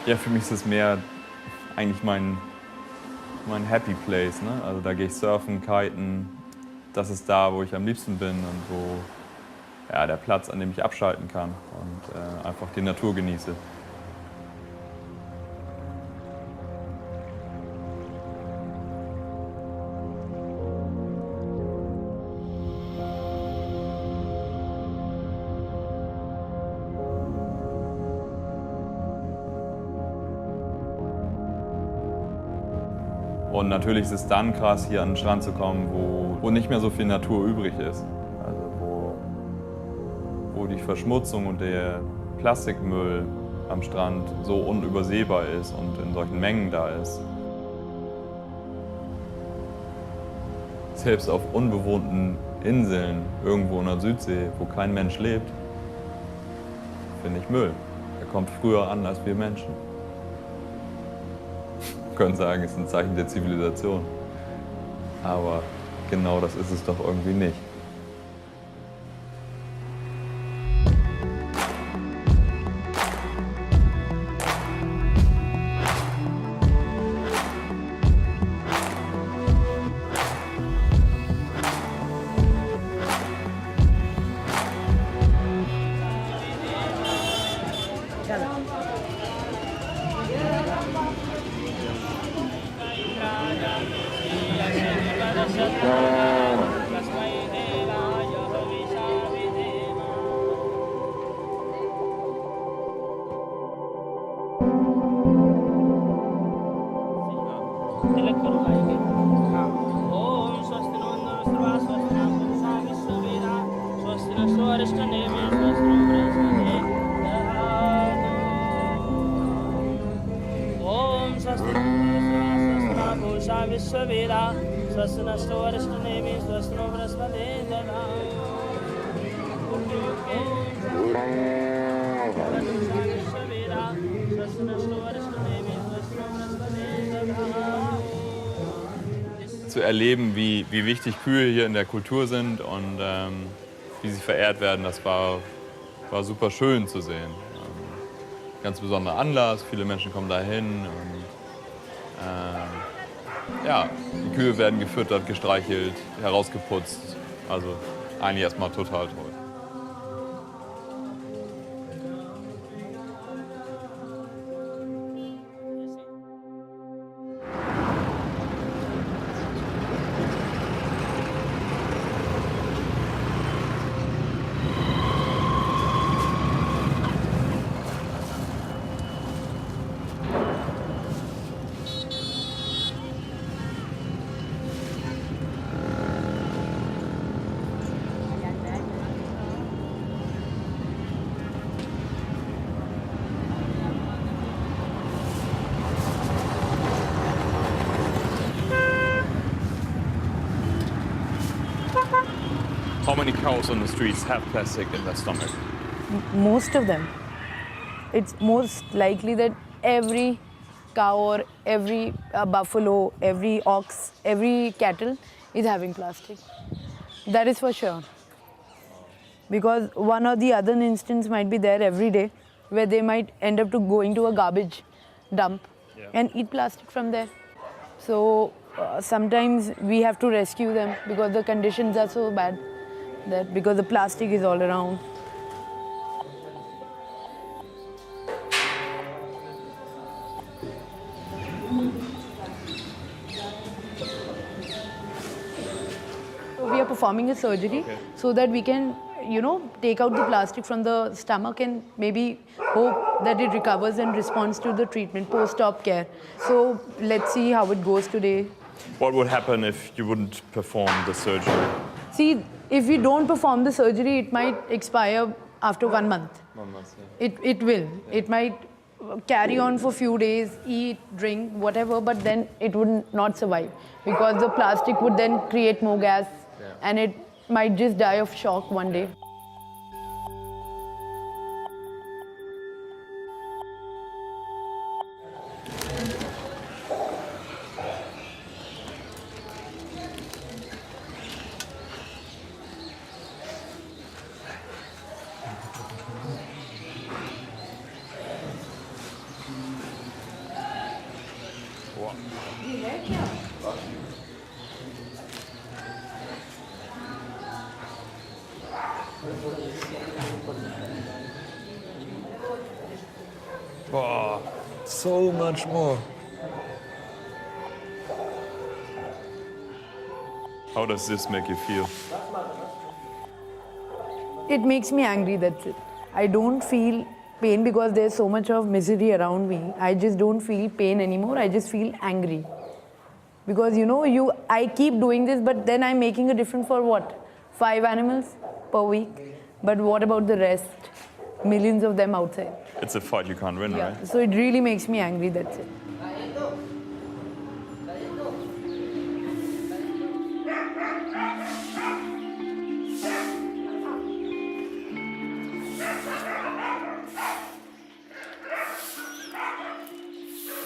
Ja, für mich ist es mehr eigentlich mein Happy Place. Ne? Also da gehe ich surfen, kiten. Das ist da, wo ich am liebsten bin und wo der Platz, an dem ich abschalten kann und einfach die Natur genieße. Und natürlich ist es dann krass, hier an den Strand zu kommen, wo nicht mehr so viel Natur übrig ist. Also wo die Verschmutzung und der Plastikmüll am Strand so unübersehbar ist und in solchen Mengen da ist. Selbst auf unbewohnten Inseln, irgendwo in der Südsee, wo kein Mensch lebt, finde ich Müll. Er kommt früher an als wir Menschen. Wir können sagen, es ist ein Zeichen der Zivilisation. Aber genau das ist es doch irgendwie nicht. Zu erleben, wie wichtig Kühe hier in der Kultur sind und wie sie verehrt werden, das war super schön zu sehen. Ganz besonderer Anlass, viele Menschen kommen dahin. Und, die Kühe werden gefüttert, gestreichelt, herausgeputzt. Also eigentlich erstmal total toll. How many cows on the streets have plastic in their stomach? Most of them. It's most likely that every cow or every buffalo, every ox, every cattle is having plastic. That is for sure. Because one or the other instance might be there every day where they might end up to going to a garbage dump and eat plastic from there. So sometimes we have to rescue them because the conditions are so bad. That because the plastic is all around. So we are performing a surgery so that we can, take out the plastic from the stomach and maybe hope that it recovers and responds to the treatment, post-op care. So let's see how it goes today. What would happen if you wouldn't perform the surgery? See, if we don't perform the surgery, it might expire after 1 month. 1 month, yeah. It will. Yeah. It might carry on for a few days, eat, drink, whatever, but then it would not survive because the plastic would then create more gas and it might just die of shock one day. Boah, so much more. How does this make you feel? It makes me angry, that's it. I don't feel pain because there's so much of misery around me. I just don't feel pain anymore. I just feel angry. Because I keep doing this, but then I'm making a difference for what? 5 animals per week. But what about the rest? Millions of them outside. It's a fight you can't win, right? So it really makes me angry, that's it.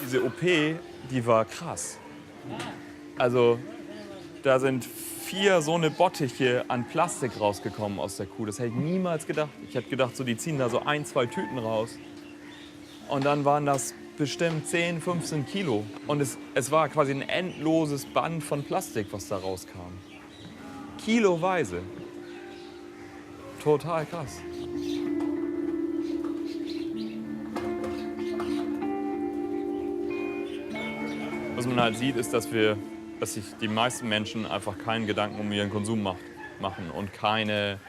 Diese OP, die war krass. Also, da sind 4 so eine Bottiche an Plastik rausgekommen aus der Kuh. Das hätte ich niemals gedacht. Ich hätte gedacht, so, die ziehen da so 1, 2 Tüten raus. Und dann waren das bestimmt 10, 15 Kilo. Und es war quasi ein endloses Band von Plastik, was da rauskam. Kiloweise. Total krass. Was man halt sieht, ist, dass sich die meisten Menschen einfach keinen Gedanken um ihren Konsum machen und keine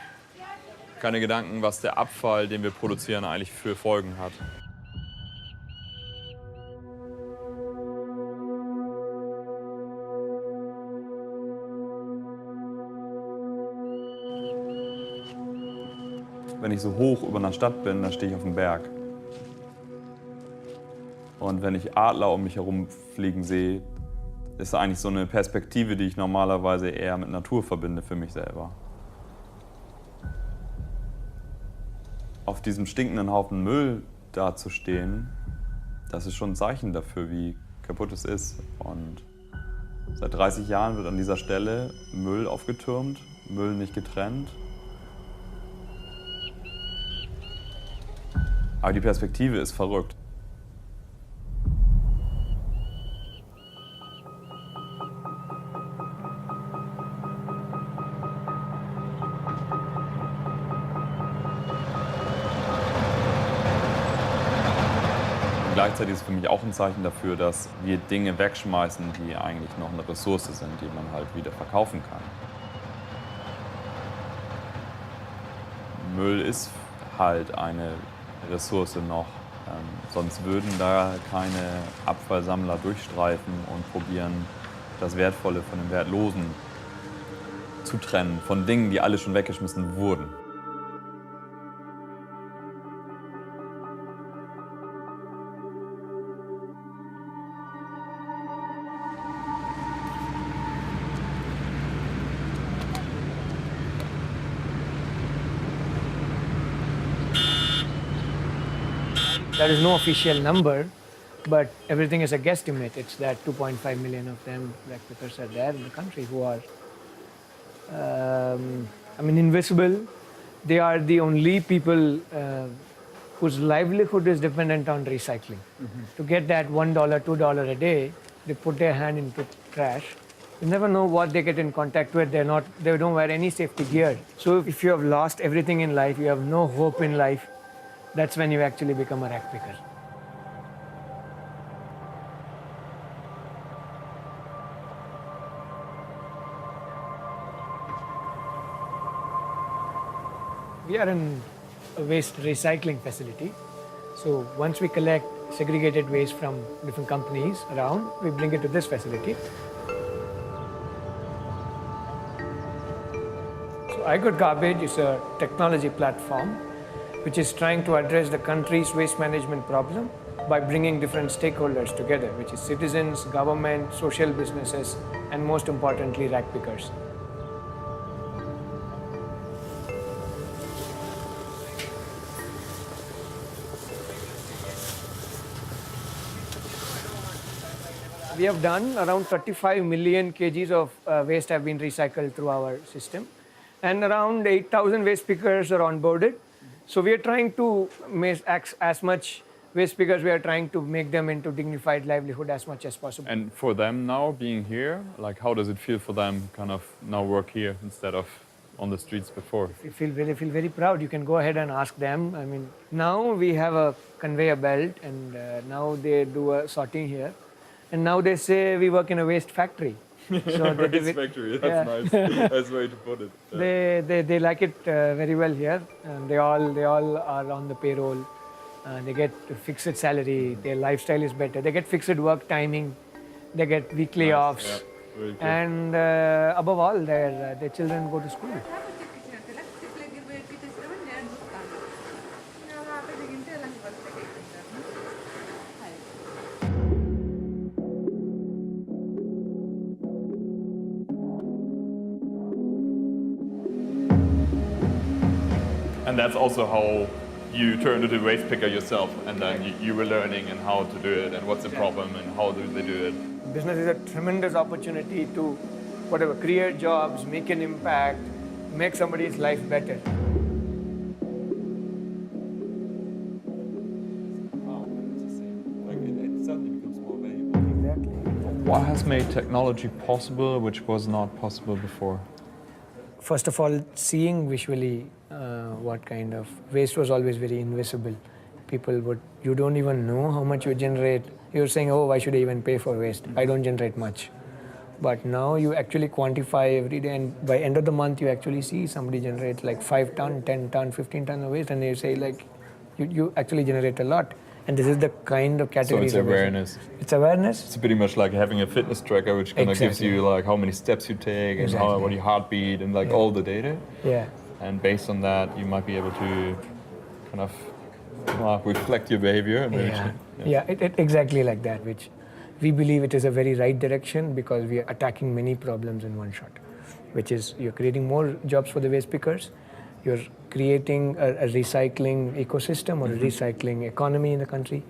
Gedanken, was der Abfall, den wir produzieren, eigentlich für Folgen hat. Wenn ich so hoch über einer Stadt bin, dann stehe ich auf dem Berg. Und wenn ich Adler um mich herum fliegen sehe, ist eigentlich so eine Perspektive, die ich normalerweise eher mit Natur verbinde für mich selber. Auf diesem stinkenden Haufen Müll dazustehen, das ist schon ein Zeichen dafür, wie kaputt es ist. Und seit 30 Jahren wird an dieser Stelle Müll aufgetürmt, Müll nicht getrennt. Aber die Perspektive ist verrückt. Gleichzeitig ist es für mich auch ein Zeichen dafür, dass wir Dinge wegschmeißen, die eigentlich noch eine Ressource sind, die man halt wieder verkaufen kann. Müll ist halt eine Ressource noch, sonst würden da keine Abfallsammler durchstreifen und probieren, das Wertvolle von dem Wertlosen zu trennen, von Dingen, die alle schon weggeschmissen wurden. There is no official number, but everything is a guesstimate. It's that 2.5 million of them, backpackers, are there in the country who are, invisible. They are the only people whose livelihood is dependent on recycling. To get that $1, $2 a day, they put their hand into trash. You never know what they get in contact with. They don't wear any safety gear. So if you have lost everything in life, you have no hope in life, that's when you actually become a rack picker. We are in a waste recycling facility. So once we collect segregated waste from different companies around, we bring it to this facility. So iGood Garbage is a technology platform which is trying to address the country's waste management problem by bringing different stakeholders together, which is citizens, government, social businesses, and most importantly, rack pickers. We have done around 35 million kgs of waste have been recycled through our system, and around 8,000 waste pickers are onboarded. So we are trying to make as much waste pickers, we are trying to make them into dignified livelihood as much as possible. And for them now being here, like how does it feel for them kind of now work here instead of on the streets before? We feel very proud. You can go ahead and ask them. I mean, now we have a conveyor belt, and now they do a sorting here, and now they say we work in a waste factory. So Waste factory, that's nice. That's the way to put it. They like it very well here, and they all are on the payroll. They get a fixed salary. Their lifestyle is better. They get fixed work timing. They get weekly offs, Yeah, very cool. and above all, their children go to school. And that's also how you turned into a waste picker yourself, and then you were learning and how to do it and what's the problem and how do they do it. Business is a tremendous opportunity to create jobs, make an impact, make somebody's life better. Exactly. What has made technology possible which was not possible before? First of all, seeing visually what kind of waste was always very invisible. You don't even know how much you generate. You're saying, oh, why should I even pay for waste? I don't generate much. But now you actually quantify every day, and by end of the month, you actually see somebody generates like 5 ton, 10 ton, 15 ton of waste, and you say like, you actually generate a lot. And this is the kind of category. So it's awareness. It's awareness. It's pretty much like having a fitness tracker, which kind of gives you like how many steps you take and what your heartbeat and like all the data. Yeah. And based on that, you might be able to kind of reflect your behavior. And Exactly like that, which we believe it is a very right direction because we are attacking many problems in one shot, which is you're creating more jobs for the waste pickers, you're creating a recycling ecosystem or a recycling economy in the country,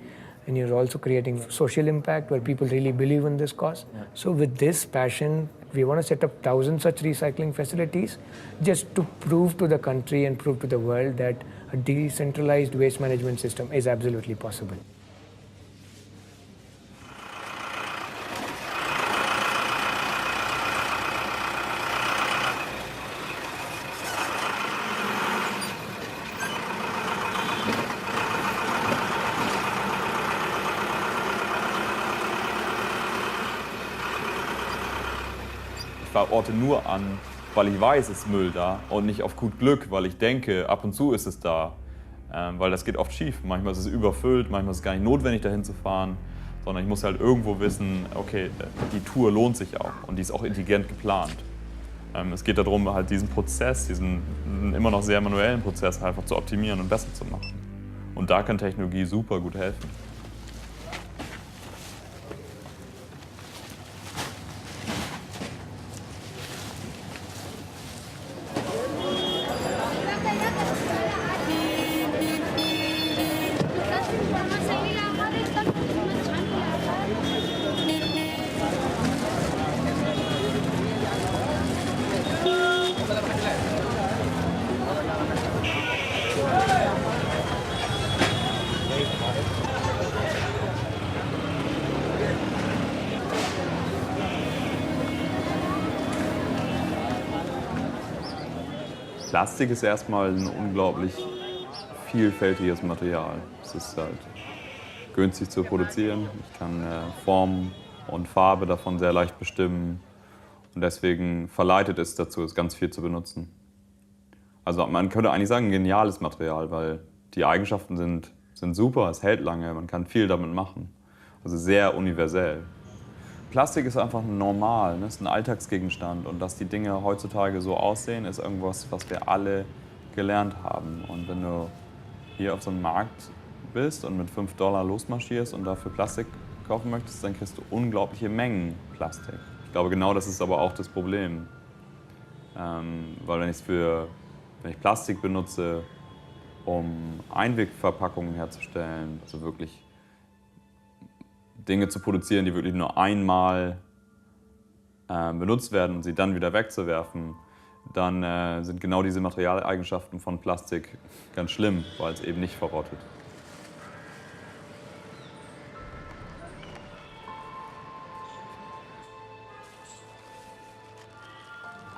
and you're also creating social impact where people really believe in this cause. Yeah. So with this passion, we want to set up 1,000 such recycling facilities just to prove to the country and prove to the world that a decentralized waste management system is absolutely possible. Ich orte nur an, weil ich weiß, es ist Müll da und nicht auf gut Glück, weil ich denke, ab und zu ist es da. Weil das geht oft schief. Manchmal ist es überfüllt, manchmal ist es gar nicht notwendig, dahin zu fahren, sondern ich muss halt irgendwo wissen, okay, die Tour lohnt sich auch und die ist auch intelligent geplant. Es geht darum, halt diesen Prozess, diesen immer noch sehr manuellen Prozess einfach zu optimieren und besser zu machen. Und da kann Technologie super gut helfen. Plastik ist erstmal ein unglaublich vielfältiges Material. Es ist halt günstig zu produzieren. Ich kann Form und Farbe davon sehr leicht bestimmen. Und deswegen verleitet es dazu, es ganz viel zu benutzen. Also man könnte eigentlich sagen, ein geniales Material, weil die Eigenschaften sind super, es hält lange, man kann viel damit machen. Also sehr universell. Plastik ist einfach normal, ne? Es ist ein Alltagsgegenstand und dass die Dinge heutzutage so aussehen, ist irgendwas, was wir alle gelernt haben. Und wenn du hier auf so einem Markt bist und mit $5 losmarschierst und dafür Plastik kaufen möchtest, dann kriegst du unglaubliche Mengen Plastik. Ich glaube, genau das ist aber auch das Problem. Weil wenn ich Plastik benutze, um Einwegverpackungen herzustellen, also wirklich Dinge zu produzieren, die wirklich nur einmal benutzt werden und sie dann wieder wegzuwerfen, dann sind genau diese Materialeigenschaften von Plastik ganz schlimm, weil es eben nicht verrottet.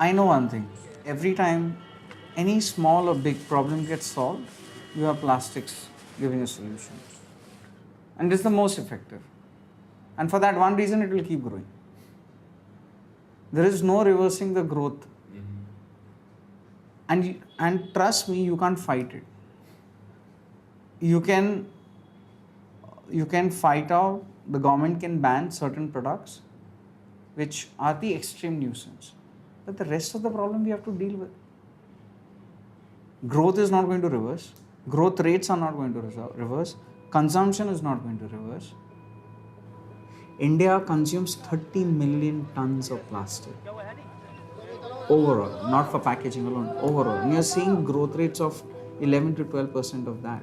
I know one thing. Every time any small or big problem gets solved, you have plastics giving a solution. And this is the most effective. And for that one reason, it will keep growing. There is no reversing the growth. And trust me, you can't fight it. You can fight out, the government can ban certain products which are the extreme nuisance. But the rest of the problem we have to deal with. Growth is not going to reverse. Growth rates are not going to reverse. Consumption is not going to reverse. India consumes 30 million tons of plastic. Overall, not for packaging alone, overall. And you're seeing growth rates of 11 to 12% of that.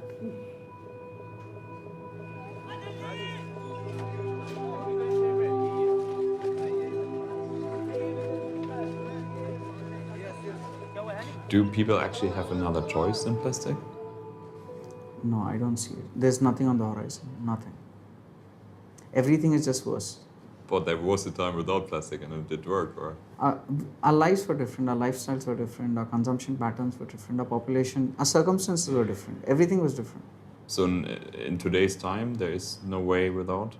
Do people actually have another choice than plastic? No, I don't see it. There's nothing on the horizon, nothing. Everything is just worse. But there was a time without plastic and it did work, or? Our lives were different, our lifestyles were different, our consumption patterns were different, our population, our circumstances were different. Everything was different. So in today's time, there is no way without?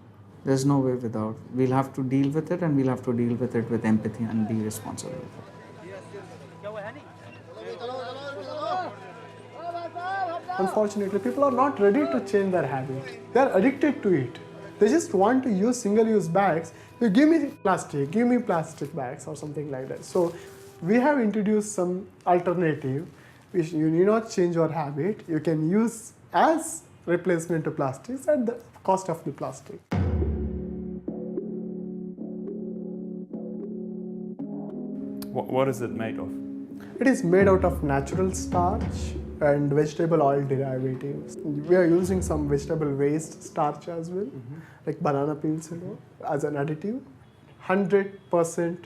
There's no way without. We'll have to deal with it, and we'll have to deal with it with empathy and be responsible with it. Unfortunately, people are not ready to change their habit. They are addicted to it. They just want to use single-use bags. You give me plastic bags or something like that. So we have introduced some alternative which you need not change your habit. You can use as replacement to plastics at the cost of the plastic. What is it made of? It is made out of natural starch and vegetable oil derivatives. We are using some vegetable waste starch as well, like banana peels, as an additive. 100%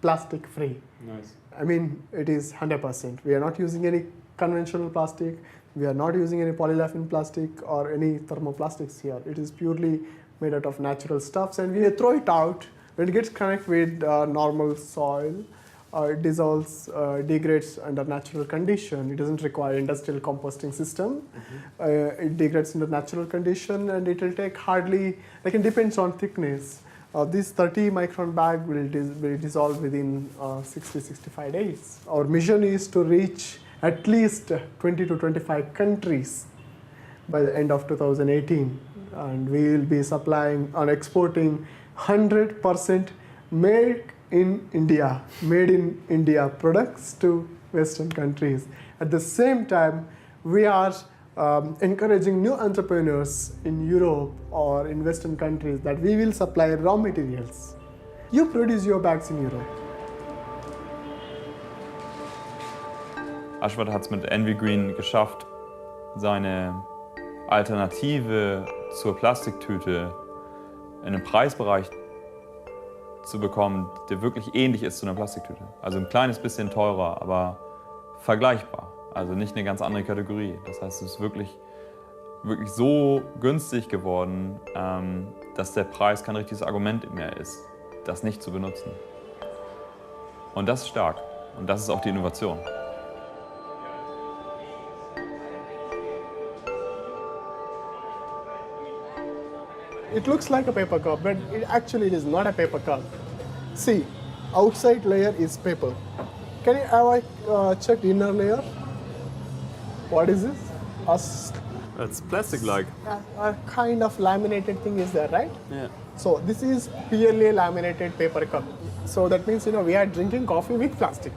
plastic free. Nice. I mean, it is 100%. We are not using any conventional plastic. We are not using any polyolefin plastic or any thermoplastics here. It is purely made out of natural stuffs, and we throw it out. When it gets connected with normal soil, it dissolves, degrades under natural condition. It doesn't require industrial composting system. It degrades in the natural condition, and it will take hardly, like it depends on thickness. This 30 micron bag will dissolve within 60-65 days. Our mission is to reach at least 20 to 25 countries by the end of 2018. And we will be supplying and exporting 100% made in India products to Western countries. At the same time, we are encouraging new entrepreneurs in Europe or in Western countries that we will supply raw materials. You produce your bags in Europe. Ashwath hat es mit Envy Green geschafft, seine Alternative zur Plastiktüte in einem Preisbereich zu bekommen, der wirklich ähnlich ist zu einer Plastiktüte. Also ein kleines bisschen teurer, aber vergleichbar. Also nicht eine ganz andere Kategorie. Das heißt, es ist wirklich so günstig geworden, dass der Preis kein richtiges Argument mehr ist, das nicht zu benutzen. Und das ist stark. Und das ist auch die Innovation. It looks like a paper cup, but it is not a paper cup. See, outside layer is paper. Can you have I check the inner layer? What is this? It's plastic-like. A kind of laminated thing is there, right? Yeah. So this is purely laminated paper cup. So that means, we are drinking coffee with plastic.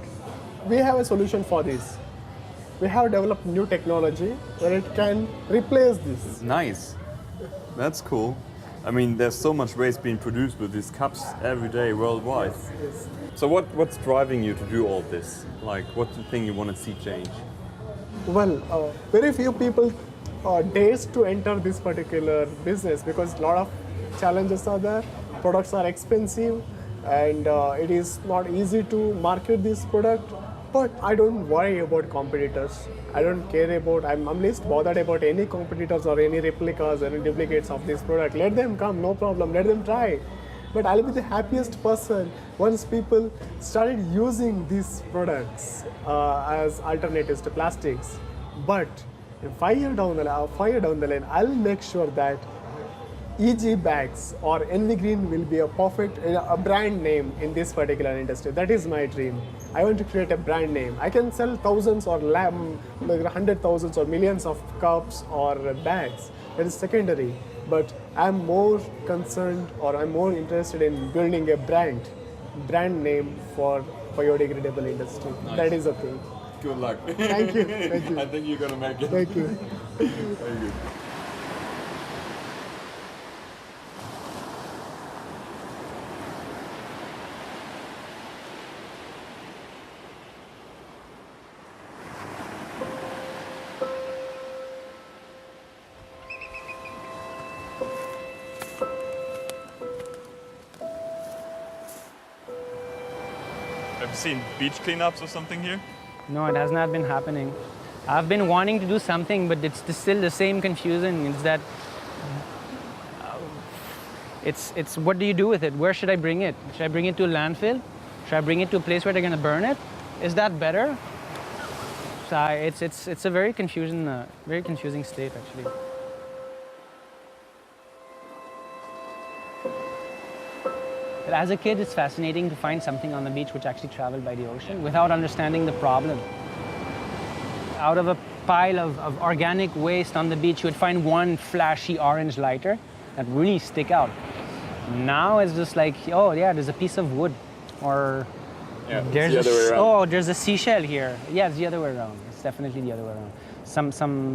We have a solution for this. We have developed new technology where it can replace this. Nice. That's cool. I mean, there's so much waste being produced with these cups every day worldwide. Yes. So what's driving you to do all this? Like, what's the thing you want to see change? Well, very few people dares to enter this particular business because a lot of challenges are there. Products are expensive, and it is not easy to market this product. But I don't worry about competitors. I don't care about, I'm least bothered about any competitors or any replicas or any duplicates of this product. Let them come, no problem, let them try. but I'll be the happiest person once people started using these products as alternatives to plastics. But in 5 years down the line, I'll make sure that EG bags or NV Green will be a perfect a brand name in this particular industry. That is my dream. I want to create a brand name. I can sell thousands or hundred thousands or millions of cups or bags. That is secondary. But I'm more concerned, or I'm more interested in building a brand name for biodegradable industry. Nice. That is the thing. Good luck. Thank you. Thank you. I think you're gonna make it. Thank you. Very good. Have you seen beach cleanups or something here? No, it has not been happening. I've been wanting to do something, but it's still the same confusion. It's that it's what do you do with it? Where should I bring it? Should I bring it to a landfill? Should I bring it to a place where they're going to burn it? Is that better? So it's a very confusing state actually. But as a kid, it's fascinating to find something on the beach which actually traveled by the ocean without understanding the problem. Out of a pile of organic waste on the beach, you would find one flashy orange lighter that really stick out. Now it's just like, oh yeah, there's a piece of wood, or there's there's a seashell here. Yeah, it's the other way around. It's definitely the other way around.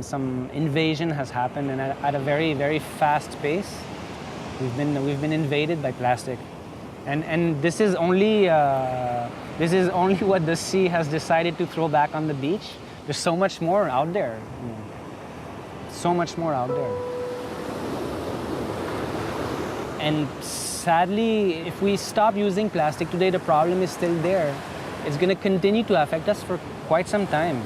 Some invasion has happened, and at a very, very fast pace. We've been invaded by plastic. And this is only what the sea has decided to throw back on the beach. There's so much more out there. So much more out there. And sadly, if we stop using plastic today, the problem is still there. It's going to continue to affect us for quite some time.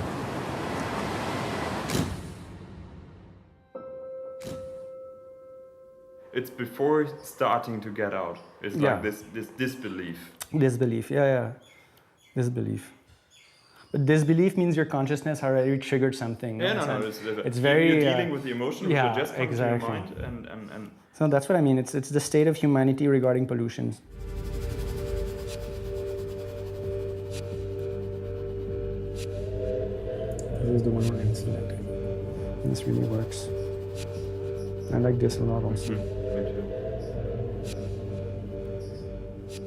It's before starting to get out. It's like this disbelief. Disbelief, yeah. Disbelief. But disbelief means your consciousness already triggered something. Yeah, right? no, it's very you're dealing with the emotion which are just coming to your mind, and so that's what I mean. It's the state of humanity regarding pollution. This is the one we're selecting. This really works. I like this a lot also. Me too.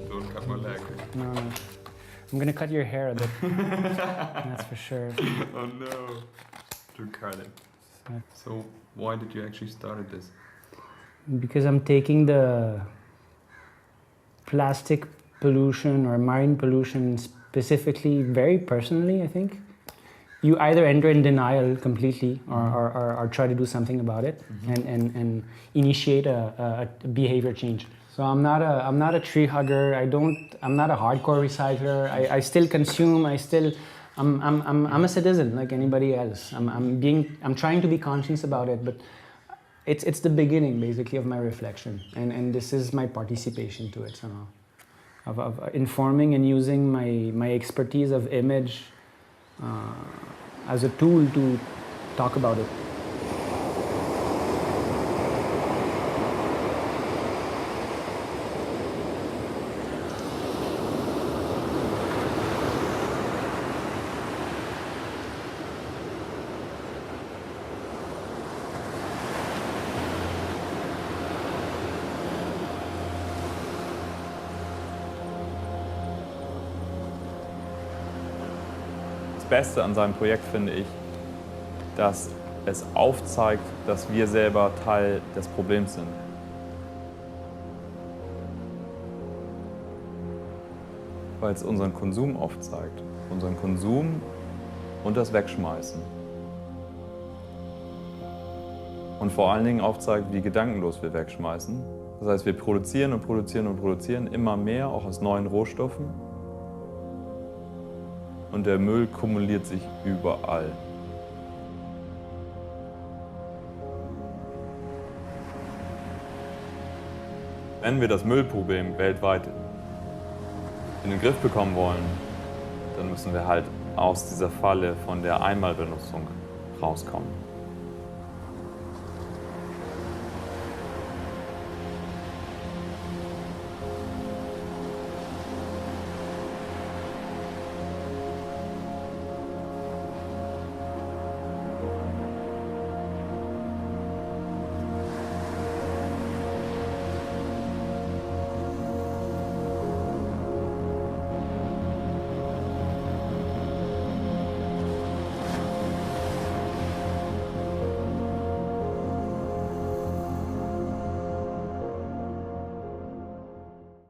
Don't cut my leg. No. I'm gonna cut your hair a bit. That's for sure. Oh no. To cut it. So why did you actually start this? Because I'm taking the plastic pollution or marine pollution specifically very personally, I think. You either enter in denial completely or try to do something about it and initiate a behavior change. So I'm not a tree hugger. I'm not a hardcore recycler. I still consume. I'm a citizen like anybody else. I'm trying to be conscious about it, but it's the beginning basically of my reflection, and this is my participation to it somehow, of informing and using my expertise of image as a tool to talk about it. Das Beste an seinem Projekt finde ich, dass es aufzeigt, dass wir selber Teil des Problems sind. Weil es unseren Konsum aufzeigt. Unseren Konsum und das Wegschmeißen. Und vor allen Dingen aufzeigt, wie gedankenlos wir wegschmeißen. Das heißt, wir produzieren und produzieren und produzieren immer mehr, auch aus neuen Rohstoffen. Und der Müll kumuliert sich überall. Wenn wir das Müllproblem weltweit in den Griff bekommen wollen, dann müssen wir halt aus dieser Falle von der Einmalbenutzung rauskommen.